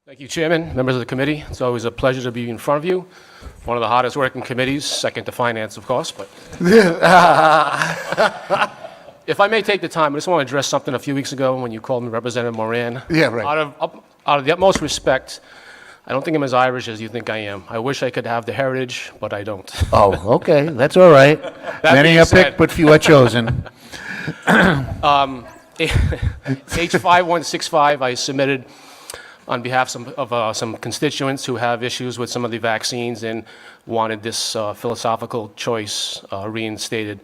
Thank you, Chairman, members of the committee. It's always a pleasure to be in front of you. One of the hardest working committees, second to finance, of course. But if I may take the time, I just want to address something a few weeks ago when you called me Representative Moran. Yeah, right. Out of the utmost respect, I don't think I'm as Irish as you think I am. I wish I could have the heritage, but I don't. Oh, okay, that's all right. Many are picked, but few are chosen. H565, I submitted on behalf of some constituents who have issues with some of the vaccines and wanted this philosophical choice reinstated.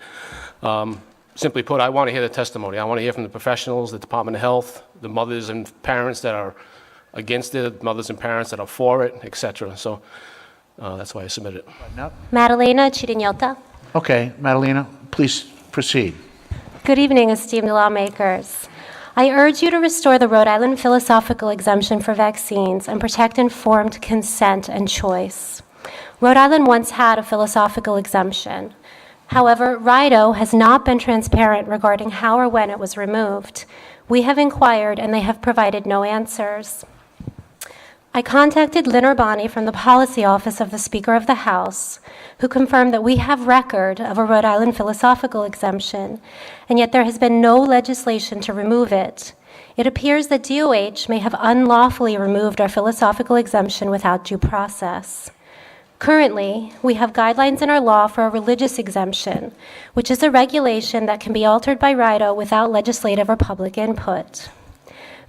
Simply put, I want to hear the testimony. I want to hear from the professionals, the Department of Health, the mothers and parents that are against it, mothers and parents that are for it, etc. So that's why I submitted it. Madalena Chirignota. Okay, Madalena, please proceed. Good evening, esteemed lawmakers. I urge you to restore the Rhode Island philosophical exemption for vaccines and protect informed consent and choice. Rhode Island once had a philosophical exemption. However, RIDO has not been transparent regarding how or when it was removed. We have inquired and they have provided no answers. I contacted Lynn Urbani from the policy office of the Speaker of the House, who confirmed that we have record of a Rhode Island philosophical exemption, and yet there has been no legislation to remove it. It appears that DOH may have unlawfully removed our philosophical exemption without due process. Currently, we have guidelines in our law for a religious exemption, which is a regulation that can be altered by RIDO without legislative or public input.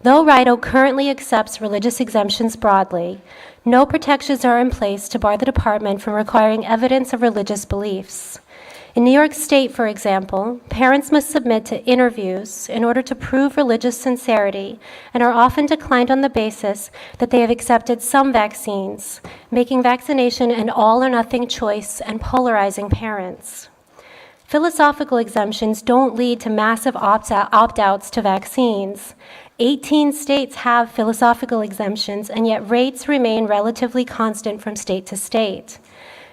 Though RIDO currently accepts religious exemptions broadly, no protections are in place to bar the department from requiring evidence of religious beliefs. In New York State, for example, parents must submit to interviews in order to prove religious sincerity and are often declined on the basis that they have accepted some vaccines, making vaccination an all-or-nothing choice and polarizing parents. Philosophical exemptions don't lead to massive opt-outs to vaccines. 18 states have philosophical exemptions, and yet rates remain relatively constant from state to state.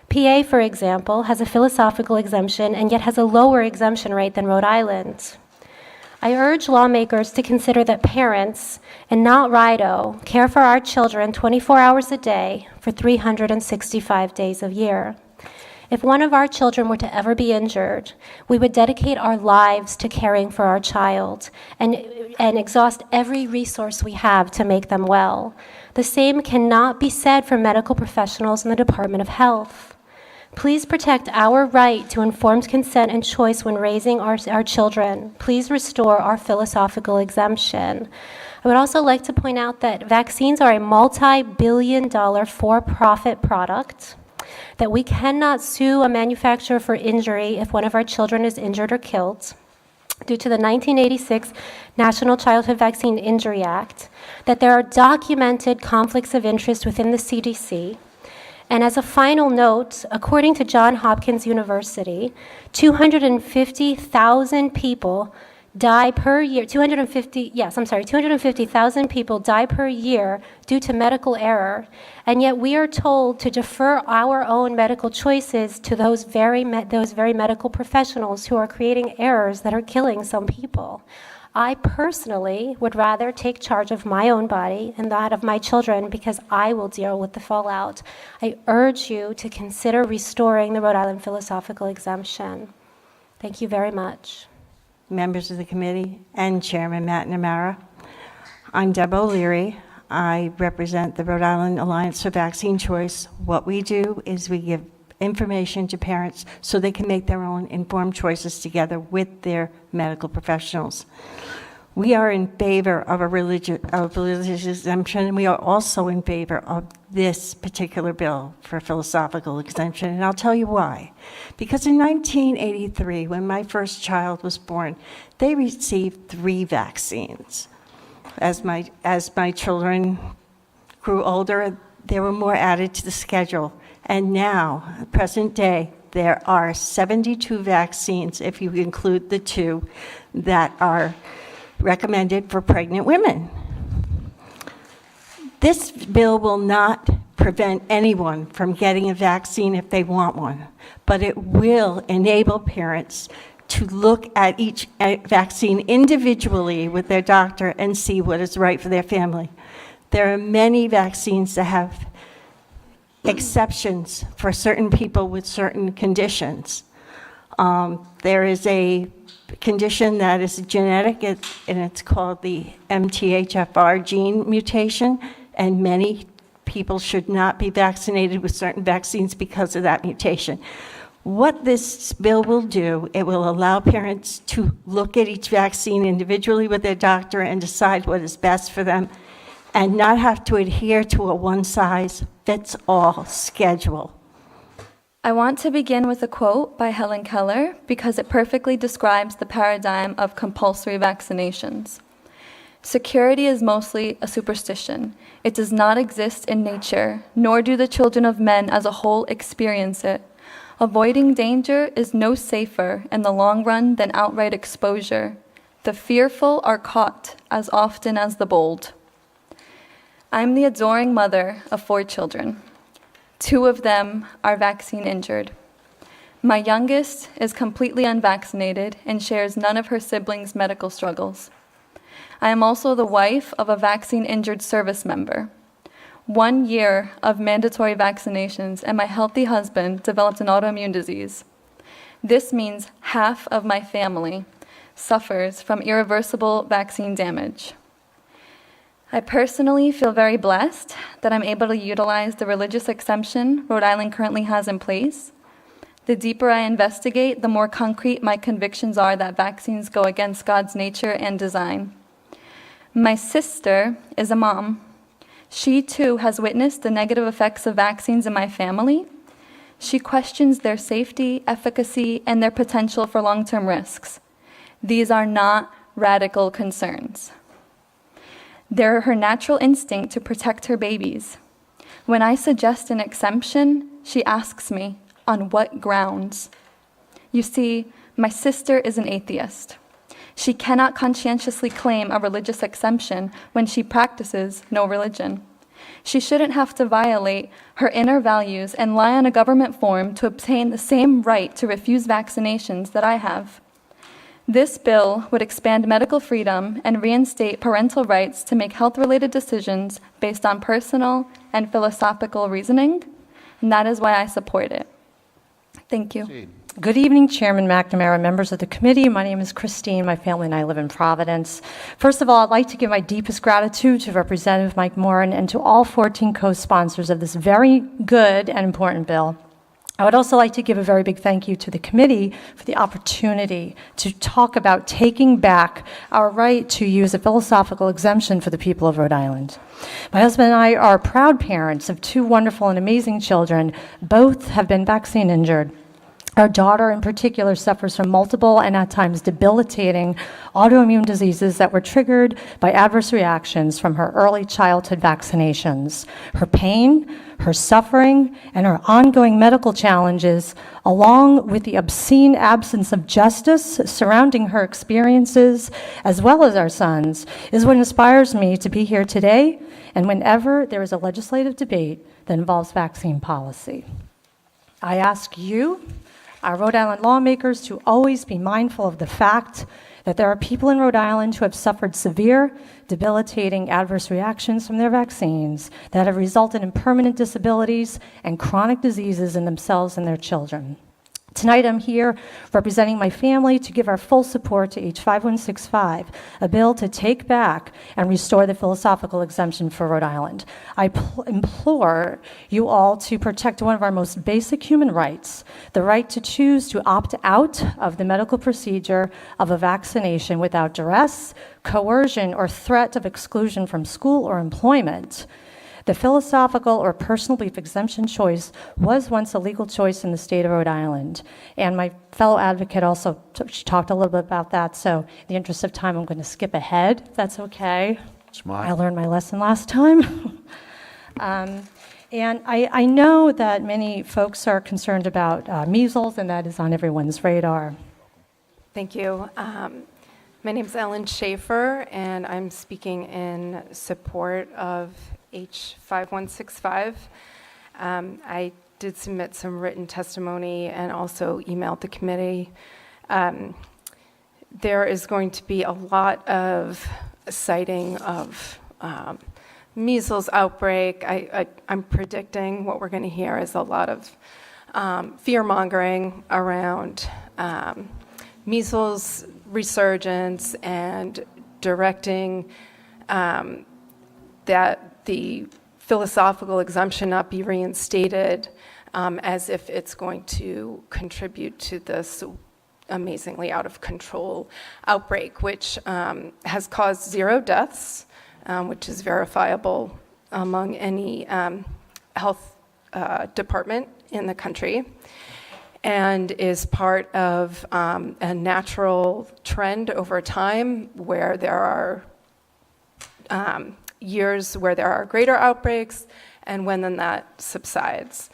PA, for example, has a philosophical exemption and yet has a lower exemption rate than Rhode Island. I urge lawmakers to consider that parents, and not RIDO, care for our children 24 hours a day for 365 days a year. If one of our children were to ever be injured, we would dedicate our lives to caring for our child and exhaust every resource we have to make them well. The same cannot be said for medical professionals in the Department of Health. Please protect our right to informed consent and choice when raising our children. Please restore our philosophical exemption. I would also like to point out that vaccines are a multi-billion-dollar for-profit product, that we cannot sue a manufacturer for injury if one of our children is injured or killed due to the 1986 National Childhood Vaccine Injury Act, that there are documented conflicts of interest within the CDC. And as a final note, according to Johns Hopkins University, 250,000 people die per year, 250,000 people die per year due to medical error, and yet we are told to defer our own medical choices to those very medical professionals who are creating errors that are killing some people. I personally would rather take charge of my own body and that of my children because I will deal with the fallout. I urge you to consider restoring the Rhode Island philosophical exemption. Thank you very much. Members of the committee and Chairman McNamara. I'm Deb O'Leary. I represent the Rhode Island Alliance for Vaccine Choice. What we do is we give information to parents so they can make their own informed choices together with their medical professionals. We are in favor of a religious exemption, and we are also in favor of this particular bill for philosophical exemption, and I'll tell you why. Because in 1983, when my first child was born, they received 3 vaccines. As my children grew older, there were more added to the schedule, and now, present day, there are 72 vaccines, if you include the 2 that are recommended for pregnant women. This bill will not prevent anyone from getting a vaccine if they want one, but it will enable parents to look at each vaccine individually with their doctor and see what is right for their family. There are many vaccines that have exceptions for certain people with certain conditions. There is a condition that is genetic, and it's called the MTHFR gene mutation, and many people should not be vaccinated with certain vaccines because of that mutation. What this bill will do, it will allow parents to look at each vaccine individually with their doctor and decide what is best for them, and not have to adhere to a one-size-fits-all schedule. I want to begin with a quote by Helen Keller because it perfectly describes the paradigm of compulsory vaccinations. Security is mostly a superstition. It does not exist in nature, nor do the children of men as a whole experience it. Avoiding danger is no safer in the long run than outright exposure. The fearful are caught as often as the bold. I'm the adoring mother of 4 children. 2 of them are vaccine injured. My youngest is completely unvaccinated and shares none of her siblings' medical struggles. I am also the wife of a vaccine injured service member. 1 year of mandatory vaccinations and my healthy husband developed an autoimmune disease. This means half of my family suffers from irreversible vaccine damage. I personally feel very blessed that I'm able to utilize the religious exemption Rhode Island currently has in place. The deeper I investigate, the more concrete my convictions are that vaccines go against God's nature and design. My sister is a mom. She too has witnessed the negative effects of vaccines in my family. She questions their safety, efficacy, and their potential for long-term risks. These are not radical concerns. They're her natural instinct to protect her babies. When I suggest an exemption, she asks me, on what grounds? You see, my sister is an atheist. She cannot conscientiously claim a religious exemption when she practices no religion. She shouldn't have to violate her inner values and lie on a government form to obtain the same right to refuse vaccinations that I have. This bill would expand medical freedom and reinstate parental rights to make health-related decisions based on personal and philosophical reasoning, and that is why I support it. Thank you. Good evening, Chairman McNamara, members of the committee. My name is Christine. My family and I live in Providence. First of all, I'd like to give my deepest gratitude to Representative Mike Moran and to all 14 co-sponsors of this very good and important bill. I would also like to give a very big thank you to the committee for the opportunity to talk about taking back our right to use a philosophical exemption for the people of Rhode Island. My husband and I are proud parents of 2 wonderful and amazing children. Both have been vaccine injured. Our daughter in particular suffers from multiple and at times debilitating autoimmune diseases that were triggered by adverse reactions from her early childhood vaccinations. Her pain, her suffering, and her ongoing medical challenges, along with the obscene absence of justice surrounding her experiences, as well as our son's, is what inspires me to be here today and whenever there is a legislative debate that involves vaccine policy. I ask you, our Rhode Island lawmakers, to always be mindful of the fact that there are people in Rhode Island who have suffered severe, debilitating adverse reactions from their vaccines that have resulted in permanent disabilities and chronic diseases in themselves and their children. Tonight I'm here representing my family to give our full support to H565, a bill to take back and restore the philosophical exemption for Rhode Island. I implore you all to protect one of our most basic human rights, the right to choose to opt out of the medical procedure of a vaccination without duress, coercion, or threat of exclusion from school or employment. The philosophical or personal belief exemption choice was once a legal choice in the state of Rhode Island. And my fellow advocate also she talked a little bit about that. So in the interest of time, I'm going to skip ahead, if that's okay. Smart. I learned my lesson last time. And I know that many folks are concerned about measles, and that is on everyone's radar. Thank you. My name is Ellen Schaefer, and I'm speaking in support of H565. I did submit some written testimony and also emailed the committee. There is going to be a lot of citing of measles outbreak, I'm predicting what we're going to hear is a lot of fear-mongering around measles resurgence and directing that the philosophical exemption not be reinstated as if it's going to contribute to this amazingly out of control outbreak, which has caused 0 deaths, which is verifiable among any health department in the country, and is part of a natural trend over time where there are years where there are greater outbreaks and when then that subsides.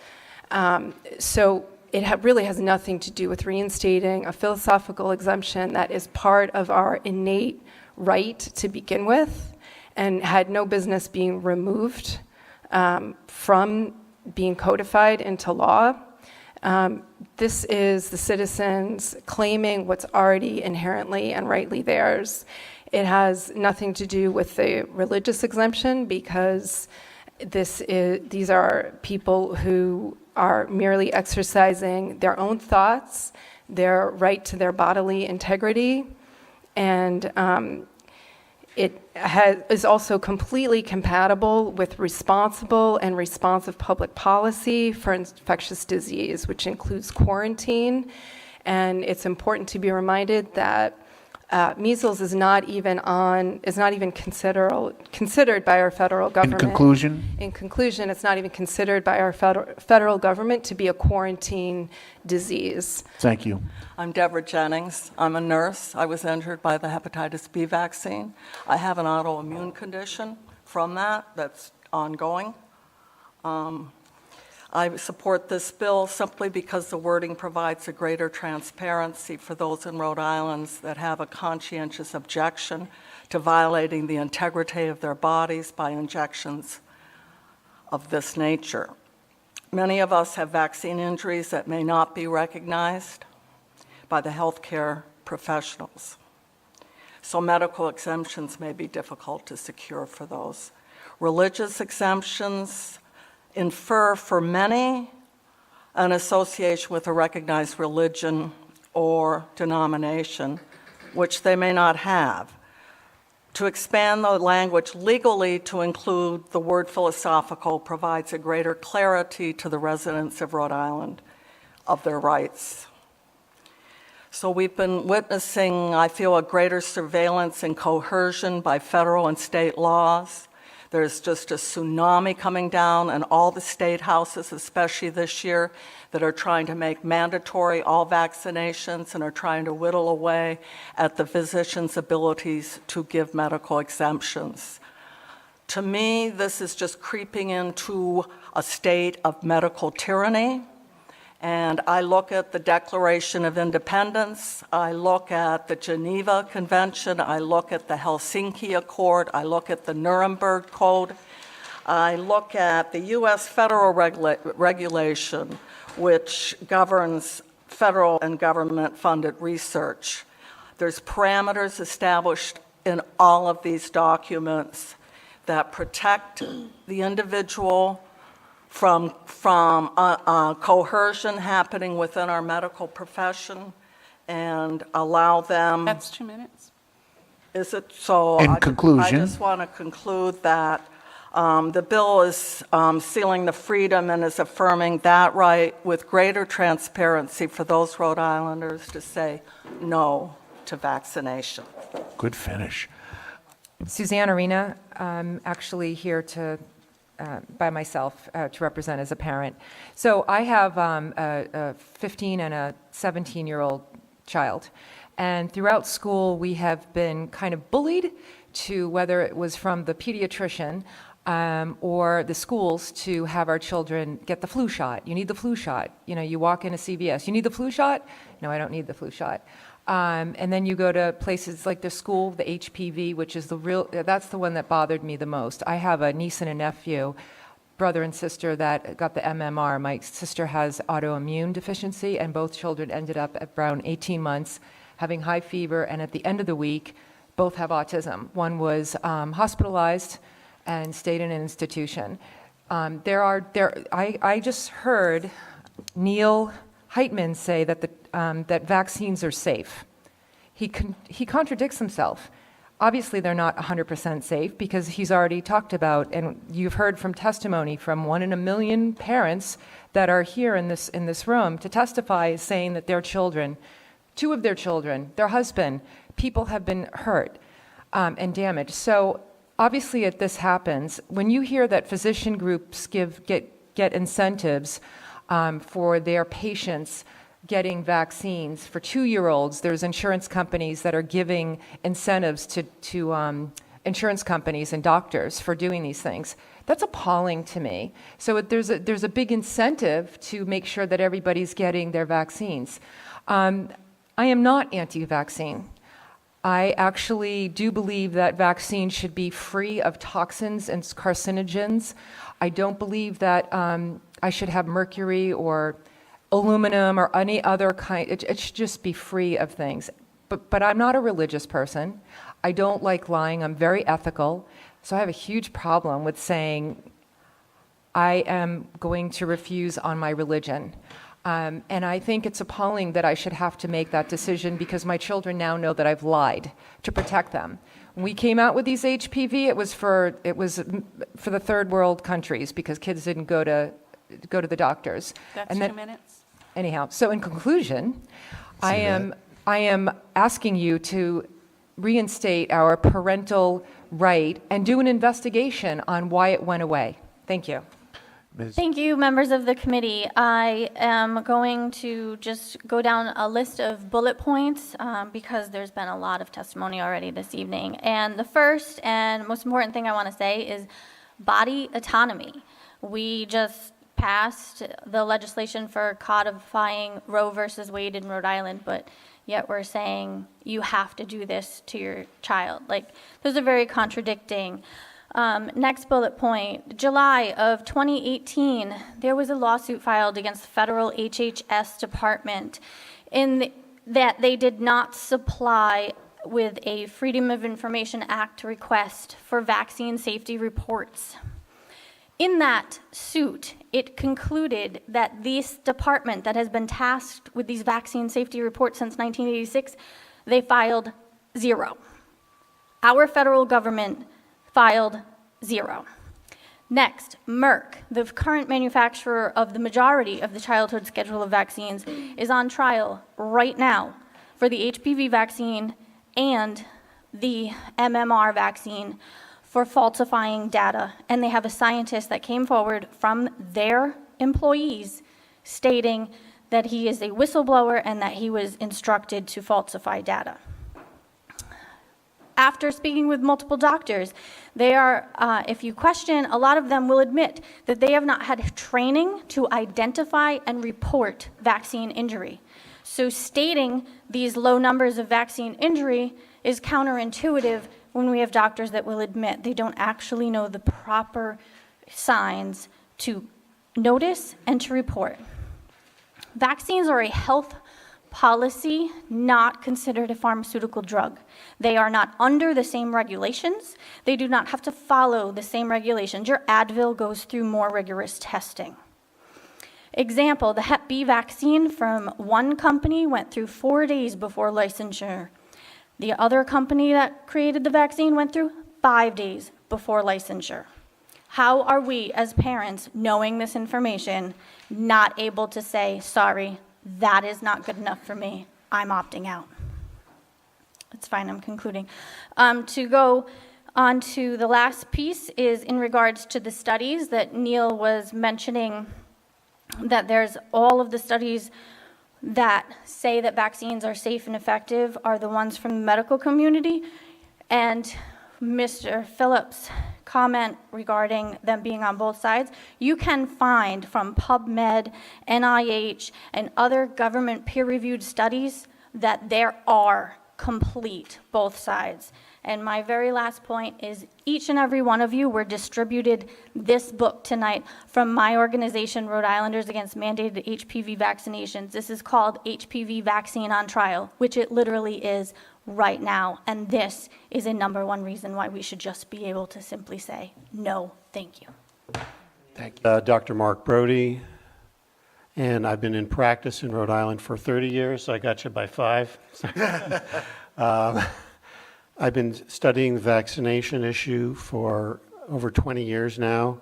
So it really has nothing to do with reinstating a philosophical exemption that is part of our innate right to begin with and had no business being removed from being codified into law. This is the citizens claiming what's already inherently and rightly theirs. It has nothing to do with the religious exemption because these are people who are merely exercising their own thoughts, their right to their bodily integrity, and it is also completely compatible with responsible and responsive public policy for infectious disease, which includes quarantine. And it's important to be reminded that measles is not even considered by our federal government. In conclusion, it's not even considered by our federal government to be a quarantine disease. thank you. I'm Deborah Jennings. I'm a nurse. I was injured by the hepatitis B vaccine. I have an autoimmune condition from that's ongoing. I support this bill simply because the wording provides a greater transparency for those in Rhode Island that have a conscientious objection to violating the integrity of their bodies by injections of this nature. Many of us have vaccine injuries that may not be recognized by the healthcare professionals. So medical exemptions may be difficult to secure for those. Religious exemptions infer for many an association with a recognized religion or denomination, which they may not have. To expand the language legally to include the word philosophical provides a greater clarity to the residents of Rhode Island of their rights. So we've been witnessing, I feel, a greater surveillance and coercion by federal and state laws. There's just a tsunami coming down in all the state houses, especially this year, that are trying to make mandatory all vaccinations and are trying to whittle away at the physicians' abilities to give medical exemptions. To me, this is just creeping into a state of medical tyranny. And I look at the Declaration of Independence, I look at the Geneva Convention, I look at the Helsinki Accord, I look at the Nuremberg Code, I look at the U.S. federal regulation, which governs federal and government-funded research. There's parameters established in all of these documents that protect the individual from coercion happening within our medical profession and allow them. That's 2 minutes. Is it? So In conclusion. I just want to conclude that the bill is sealing the freedom and is affirming that right with greater transparency for those Rhode Islanders to say no to vaccination. Good finish. Suzanne Arena, I'm actually here by myself to represent as a parent. So I have a 15 and a 17-year-old child. And throughout school, we have been kind of bullied to, whether it was from the pediatrician or the schools, to have our children get the flu shot. You need the flu shot. You know, you walk into CVS, you need the flu shot? No, I don't need the flu shot. And then you go to places like the school, the HPV, which is that's the one that bothered me the most. I have a niece and a nephew, brother and sister, that got the MMR. My sister has autoimmune deficiency, and both children ended up at around 18 months having high fever, and at the end of the week, both have autism. One was hospitalized and state an institution. I just heard Neil Heitman say that that vaccines are safe. He contradicts himself. Obviously, they're not 100% safe because he's already talked about, and you've heard from testimony from 1 in a million parents that are here in this room to testify, saying that their children, 2 of their children, their husband, people have been hurt and damaged. So obviously, this happens. When you hear that physician groups get incentives for their patients getting vaccines, for 2-year-olds, there's insurance companies that are giving incentives to insurance companies and doctors for doing these things. That's appalling to me. So there's a big incentive to make sure that everybody's getting their vaccines. I am not anti-vaccine. I actually do believe that vaccines should be free of toxins and carcinogens. I don't believe that I should have mercury or aluminum or any other kind. It should just be free of things. But I'm not a religious person. I don't like lying. I'm very ethical. So I have a huge problem with saying I am going to refuse on my religion. And I think it's appalling that I should have to make that decision because my children now know that I've lied to protect them. When we came out with these HPV, it was for the third world countries because kids didn't go to the doctors. That's 2 minutes. Anyhow, so in conclusion, I am asking you to reinstate our parental right and do an investigation on why it went away. Thank you. Thank you, members of the committee. I am going to just go down a list of bullet points because there's been a lot of testimony already this evening. And the first and most important thing I want to say is body autonomy. We just passed the legislation for codifying Roe versus Wade in Rhode Island, but yet we're saying you have to do this to your child. Like, those are very contradicting. Next bullet point, July of 2018, there was a lawsuit filed against the federal HHS department that they did not supply with a Freedom of Information Act request for vaccine safety reports. In that suit, it concluded that this department that has been tasked with these vaccine safety reports since 1986, they filed 0. Our federal government filed 0. Next, Merck, the current manufacturer of the majority of the childhood schedule of vaccines, is on trial right now for the HPV vaccine and the MMR vaccine for falsifying data. And they have a scientist that came forward from their employees stating that he is a whistleblower and that he was instructed to falsify data. After speaking with multiple doctors, they are, if you question, a lot of them will admit that they have not had training to identify and report vaccine injury. So stating these low numbers of vaccine injury is counterintuitive when we have doctors that will admit they don't actually know the proper signs to notice and to report. Vaccines are a health policy, not considered a pharmaceutical drug. They are not under the same regulations. They do not have to follow the same regulations. Your Advil goes through more rigorous testing. Example, the Hep B vaccine from one company went through 4 days before licensure. The other company that created the vaccine went through 5 days before licensure. How are we as parents, knowing this information, not able to say, sorry, that is not good enough for me, I'm opting out? It's fine, I'm concluding. To go on to the last piece is in regards to the studies that Neil was mentioning, that there's all of the studies that say that vaccines are safe and effective are the ones from the medical community. And Mr. Phillips' comment regarding them being on both sides, you can find from PubMed, NIH, and other government peer-reviewed studies that there are complete both sides. And my very last point is each and every one of you were distributed this book tonight from my organization, Rhode Islanders Against Mandated HPV Vaccinations. This is called HPV Vaccine on Trial, which it literally is. right now, and this is a number one reason why we should just be able to simply say, no, thank you. Thank you. Dr. Mark Brody, and I've been in practice in Rhode Island for 30 years, so I got you by 5. I've been studying the vaccination issue for over 20 years now,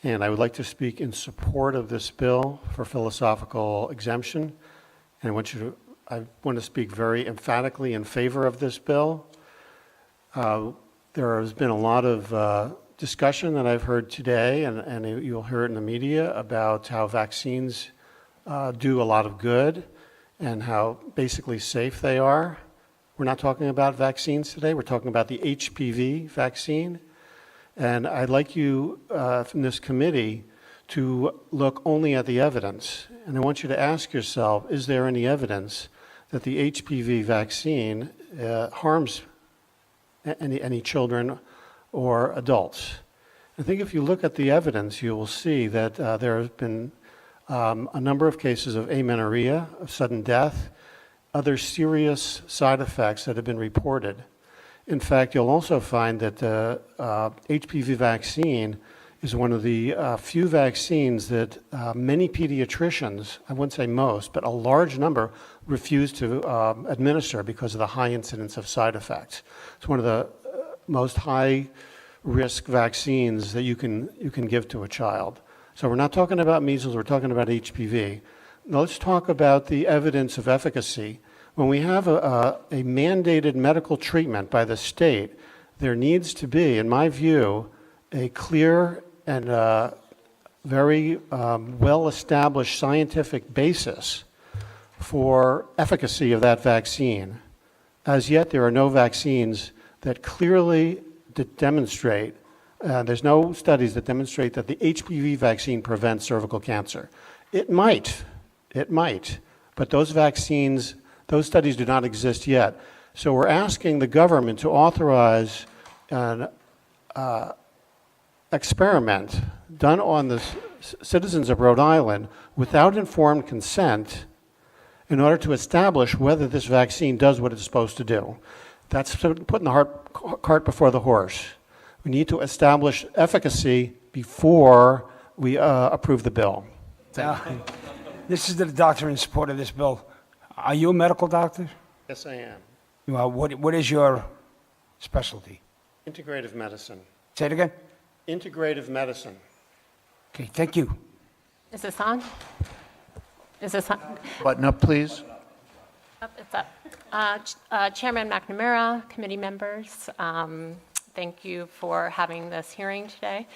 and I would like to speak in support of this bill for philosophical exemption. And I want to speak very emphatically in favor of this bill. There has been a lot of discussion that I've heard today, and you'll hear it in the media, about how vaccines do a lot of good and how basically safe they are. We're not talking about vaccines today. We're talking about the HPV vaccine. And I'd like you from this committee to look only at the evidence. And I want you to ask yourself, is there any evidence that the HPV vaccine harms any children or adults? I think if you look at the evidence, you will see that there have been a number of cases of amenorrhea, of sudden death, other serious side effects that have been reported. In fact, you'll also find that the HPV vaccine is one of the few vaccines that many pediatricians, I wouldn't say most, but a large number, refuse to administer because of the high incidence of side effects. It's one of the most high-risk vaccines that you can give to a child. So we're not talking about measles, we're talking about HPV. Now let's talk about the evidence of efficacy. When we have a mandated medical treatment by the state, there needs to be, in my view, a clear and very well-established scientific basis for efficacy of that vaccine. As yet, there are no vaccines that clearly demonstrate, there's no studies that demonstrate that the HPV vaccine prevents cervical cancer. It might, but those vaccines, those studies do not exist yet. So we're asking the government to authorize an experiment done on the citizens of Rhode Island without informed consent in order to establish whether this vaccine does what it's supposed to do. That's putting the cart before the horse. We need to establish efficacy before we approve the bill. This is the doctor in support of this bill. Are you a medical doctor? Yes, I am. Well, what is your specialty? Integrative medicine. Say it again. Integrative medicine. Okay, thank you. Is this on? Is this on? Button up, please. It's up. Chairman McNamara, committee members, thank you for having this hearing today.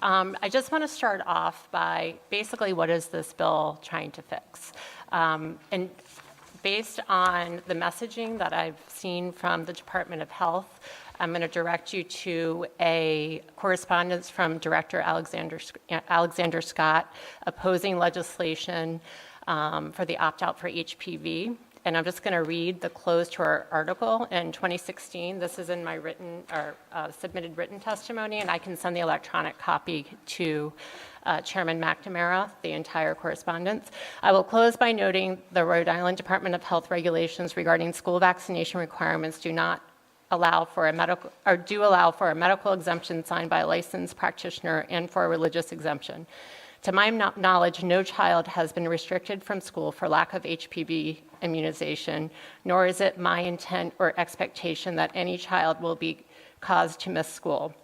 I just want to start off by basically what is this bill trying to fix? And based on the messaging that I've seen from the Department of Health, I'm going to direct you to a correspondence from Director Alexander Scott opposing legislation for the opt-out for HPV. And I'm just going to read the close to our article in 2016. This is in my submitted written testimony, and I can send the electronic copy to Chairman McNamara, the entire correspondence. I will close by noting the Rhode Island Department of Health regulations regarding school vaccination requirements do allow for a medical exemption signed by a licensed practitioner and for a religious exemption. To my knowledge, no child has been restricted from school for lack of HPV immunization, nor is it my intent or expectation that any child will be caused to miss school.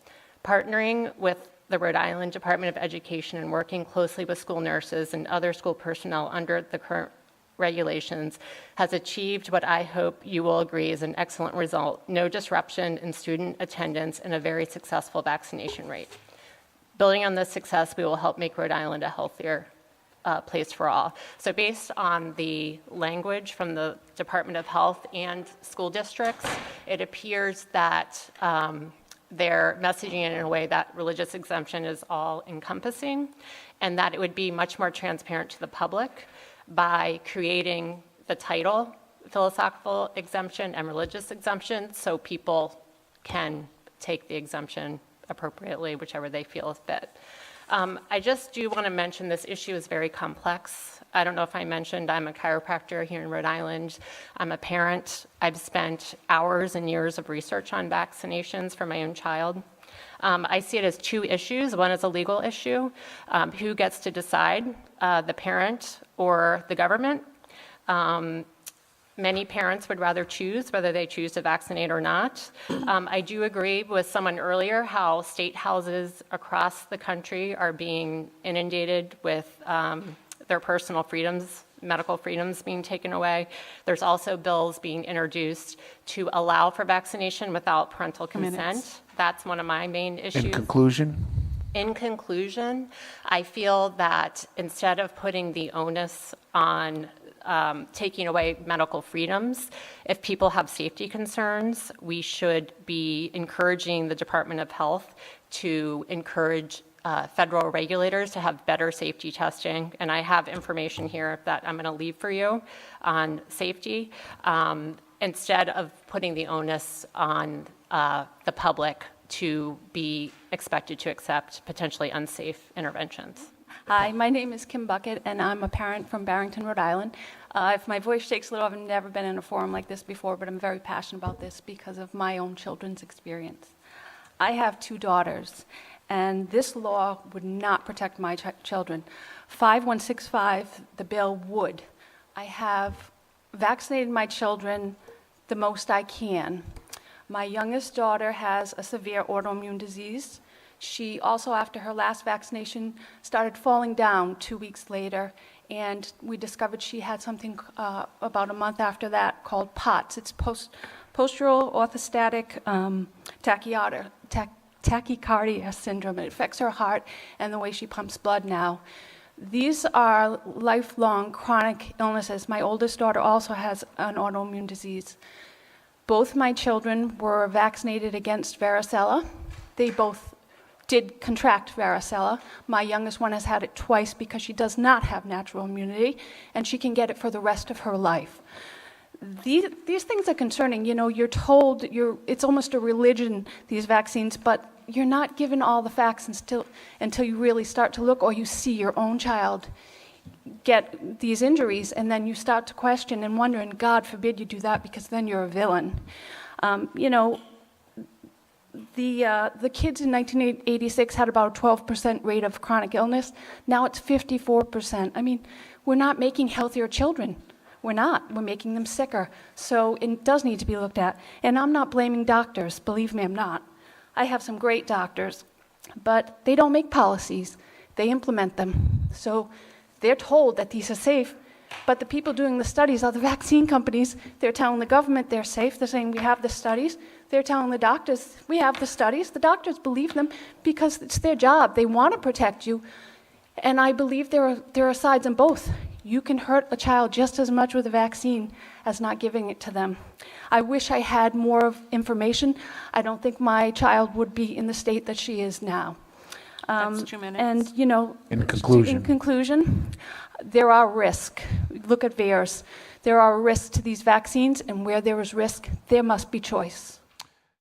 Partnering with the Rhode Island Department of Education and working closely with school nurses and other school personnel under the current regulations has achieved what I hope you will agree is an excellent result: no disruption in student attendance and a very successful vaccination rate. Building on this success, we will help make Rhode Island a healthier place for all. So based on the language from the Department of Health and school districts, it appears that they're messaging it in a way that religious exemption is all encompassing, and that it would be much more transparent to the public by creating the title, philosophical exemption and religious exemption, so people can take the exemption appropriately, whichever they feel is fit. I just do want to mention this issue is very complex. I don't know if I mentioned I'm a chiropractor here in Rhode Island. I'm a parent. I've spent hours and years of research on vaccinations for my own child. I see it as two issues. One is a legal issue. Who gets to decide, the parent or the government? Many parents would rather choose whether they choose to vaccinate or not. I do agree with someone earlier how state houses across the country are being inundated with their personal freedoms, medical freedoms being taken away. There's also bills being introduced to allow for vaccination without parental consent. That's one of my main issues. In conclusion? In conclusion, I feel that instead of putting the onus on taking away medical freedoms, if people have safety concerns, we should be encouraging the Department of Health to encourage federal regulators to have better safety testing. And I have information here that I'm going to leave for you on safety, instead of putting the onus on the public to be expected to accept potentially unsafe interventions. Hi, my name is Kim Bucket, and I'm a parent from Barrington, Rhode Island. If my voice shakes a little, I've never been in a forum like this before, but I'm very passionate about this because of my own children's experience. I have 2 daughters, and this law would not protect my children. 5165, the bill would. I have vaccinated my children the most I can. My youngest daughter has a severe autoimmune disease. She also, after her last vaccination, started falling down 2 weeks later, and we discovered she had something about a month after that called POTS. It's postural orthostatic tachycardia syndrome. It affects her heart and the way she pumps blood now. These are lifelong chronic illnesses. My oldest daughter also has an autoimmune disease. Both my children were vaccinated against varicella. They both did contract varicella. My youngest one has had it twice because she does not have natural immunity, and she can get it for the rest of her life. These things are concerning. You know, you're told it's almost a religion, these vaccines, but you're not given all the facts until you really start to look, or you see your own child get these injuries, and then you start to question and wonder, and God forbid you do that, because then you're a villain. You know, the kids in 1986 had about a 12% rate of chronic illness. Now it's 54%. I mean, we're not making healthier children. We're not. We're making them sicker. So it does need to be looked at. And I'm not blaming doctors. Believe me, I'm not. I have some great doctors, but they don't make policies. They implement them. So they're told that these are safe, but the people doing the studies are the vaccine companies. They're telling the government they're safe. They're saying we have the studies. They're telling the doctors we have the studies. The doctors believe them because it's their job. They want to protect you. And I believe there are sides in both. You can hurt a child just as much with a vaccine as not giving it to them. I wish I had more of information. I don't think my child would be in the state that she is now. That's 2 minutes. And, you know, In conclusion, there are risks. Look at VAERS. There are risks to these vaccines, and where there is risk, there must be choice.